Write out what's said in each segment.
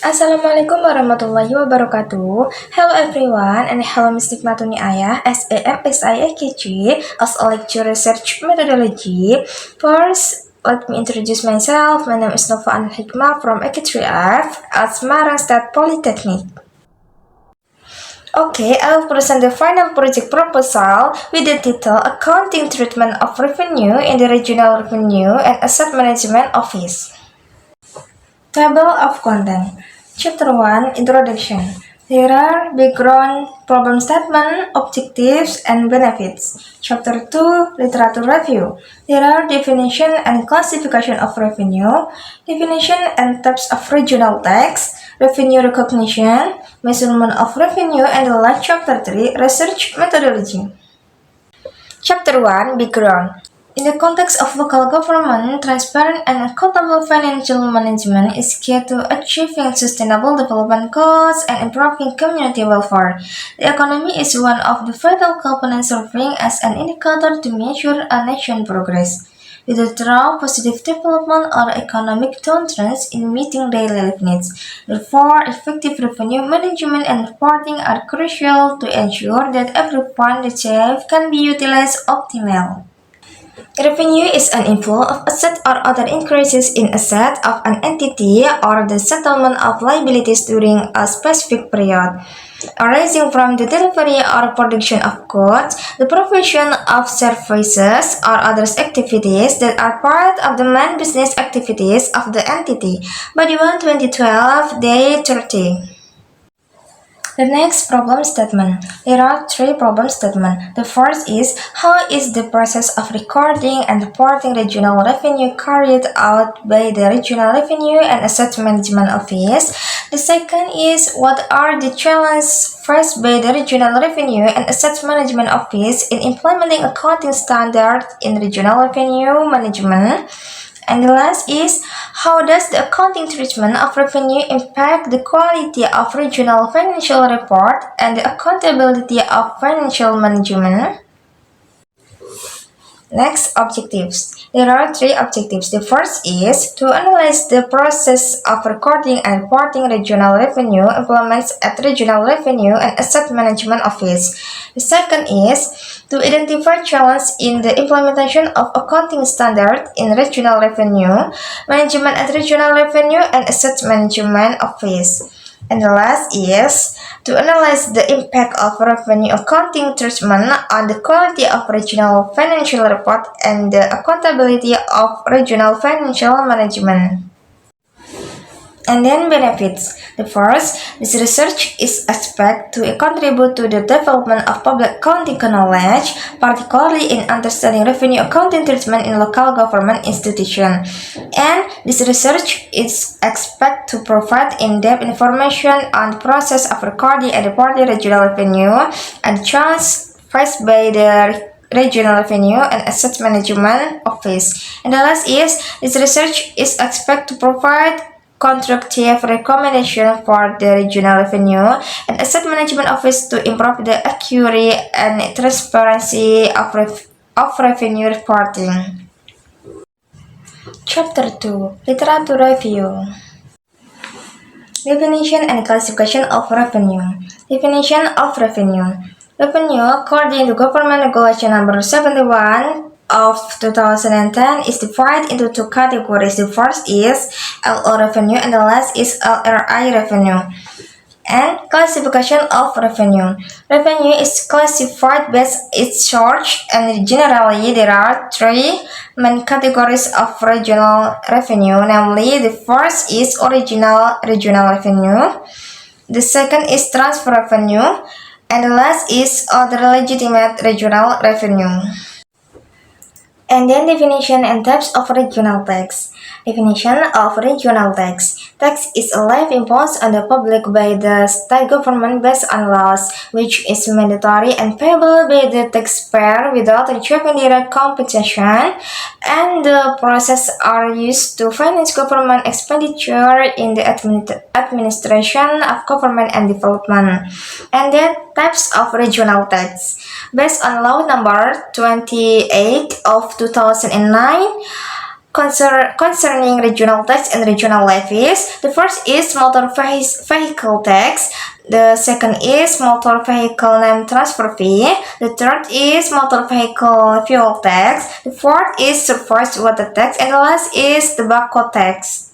Assalamualaikum warahmatullahi wabarakatuh. Hello everyone and hello Miss Nikmatuni Ayah as AMSIAKG as a lecture research methodology. First, let me introduce myself. My name is Anil Khikmah from EK3F at Semarang State Politeknik. Okay, I will present the final project proposal with the title Accounting Treatment of Revenue in the Regional Revenue and Asset Management Office. Table of Content. Chapter 1, Introduction. There are background, problem statement, objectives, and benefits. Chapter 2, Literature Review. There are definition and classification of revenue, definition and types of regional tax, revenue recognition, measurement of revenue, and the last Chapter 3, Research Methodology. Chapter 1, Background. In the context of local government, transparent and accountable financial management is key to achieving sustainable development goals and improving community welfare. The economy is one of the vital components serving as an indicator to measure a nation's progress. Without positive development or economic downturns in meeting daily life needs. Therefore, effective revenue management and reporting are crucial to ensure that every fund achieved can be utilized optimally. Revenue is an inflow of assets or other increases in assets of an entity or the settlement of liabilities during a specific period, arising from the delivery or production of goods, the provision of services, or other activities that are part of the main business activities of the entity. Body 1 2012, Day 30. The next problem statement. There are three problem statements. The first is, how is the process of recording and reporting regional revenue carried out by the Regional Revenue and Asset Management Office? The second is, what are the challenges faced by the Regional Revenue and Asset Management Office in implementing accounting standards in regional revenue management? And the last is, how does the accounting treatment of revenue impact the quality of regional financial report and the accountability of financial management? Next, objectives. There are three objectives. The first is to analyze the process of recording and reporting regional revenue implements at Regional Revenue and Asset Management Office. The second is to identify challenges in the implementation of accounting standards in Regional Revenue Management at Regional Revenue and Asset Management Office. And the last is to analyze the impact of revenue accounting treatment on the quality of regional financial report and the accountability of regional financial management. And then benefits. The first, this research is expected to contribute to the development of public accounting knowledge, particularly in understanding revenue accounting treatment in local government institutions. And this research is expected to provide in-depth information on the process of recording and reporting regional revenue and challenges faced by the Regional Revenue and Asset Management Office. And the last is, this research is expected to provide constructive recommendation for the Regional Revenue and Asset Management Office to improve the accuracy and transparency of revenue reporting. Chapter 2, Literature Review. Definition and classification of revenue. Definition of revenue. Revenue, according to Government Regulation Number 71 of 2010, is divided into two categories. The first is LO revenue and the last is LRI revenue. And classification of revenue. Revenue is classified based on its source, and generally there are three main categories of regional revenue, namely the first is original regional revenue, the second is transfer revenue, and the last is other legitimate regional revenue. And then definition and types of regional tax. Definition of regional tax. Tax is a levy imposed on the public by the state government based on laws, which is mandatory and payable by the taxpayer without receiving direct compensation, and the process are used to finance government expenditure in the administration of government and development. And then types of regional tax. Based on Law Number 28 of 2009, concerning regional tax and regional levies. The first is motor vehicle tax. The second is motor vehicle name transfer fee. The third is motor vehicle fuel tax. The fourth is surface water tax. And the last is tobacco tax.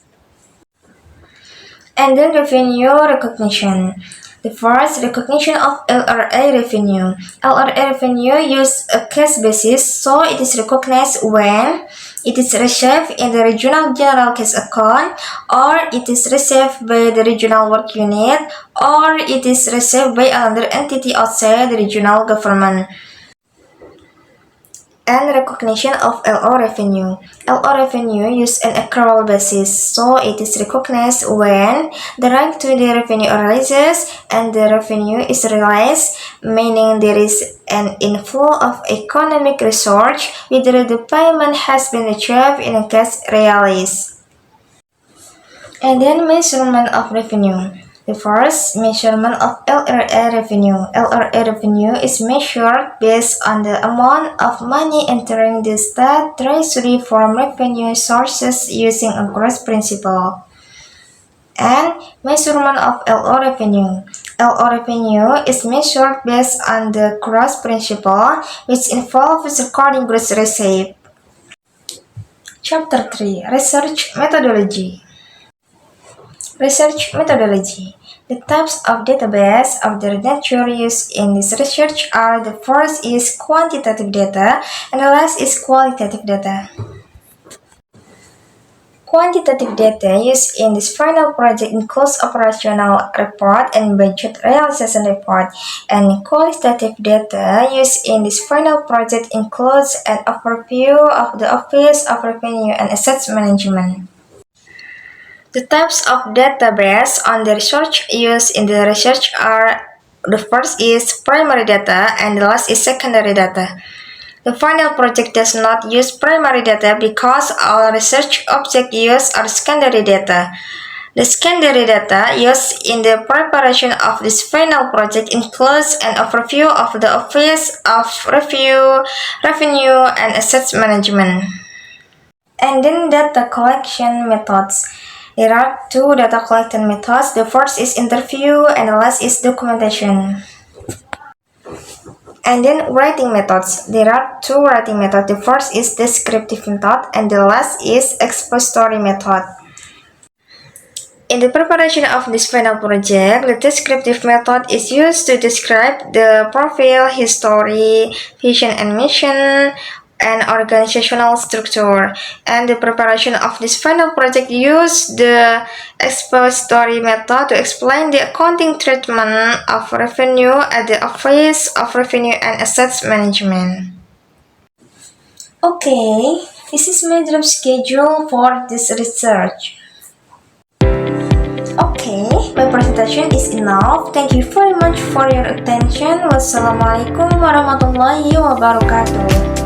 And then revenue recognition. The first, recognition of LRA revenue. LRA revenue use a cash basis, so it is recognized when it is received in the regional general cash account, or it is received by the regional work unit, or it is received by another entity outside the regional government. And recognition of LO revenue. LO revenue use an accrual basis, so it is recognized when the right to the revenue arises and the revenue is realized, meaning there is an inflow of economic resource whether the payment has been achieved in a cash realized. And then measurement of revenue. The first, measurement of LRA revenue. LRA revenue is measured based on the amount of money entering the state treasury from revenue sources using a gross principle. And measurement of LO revenue. LO revenue is measured based on the gross principle, which involves recording gross receipt. Chapter 3. Research Methodology. Research methodology. The types of database of the nature used in this research are: the first is quantitative data and the last is qualitative data. Quantitative data used in this final project includes operational report and budget realization report, and qualitative data used in this final project includes an overview of the Office of Revenue and Assets Management. The types of database on the research used in the research are: the first is primary data and the last is secondary data. The final project does not use primary data because all research objects used are secondary data. The secondary data used in the preparation of this final project includes an overview of the Office of Revenue and Assets Management. And then data collection methods. There are two data collection methods. The first is interview and the last is documentation. And then writing methods. There are two writing methods. The first is descriptive method and the last is expository method. In the preparation of this final project, the descriptive method is used to describe the profile, history, vision and mission, and organizational structure. And the preparation of this final project used the expository method to explain the accounting treatment of revenue at the Office of Revenue and Assets Management. Okay, this is my job schedule for this research. Okay, my presentation is enough. Thank you very much for your attention. Wassalamualaikum warahmatullahi wabarakatuh.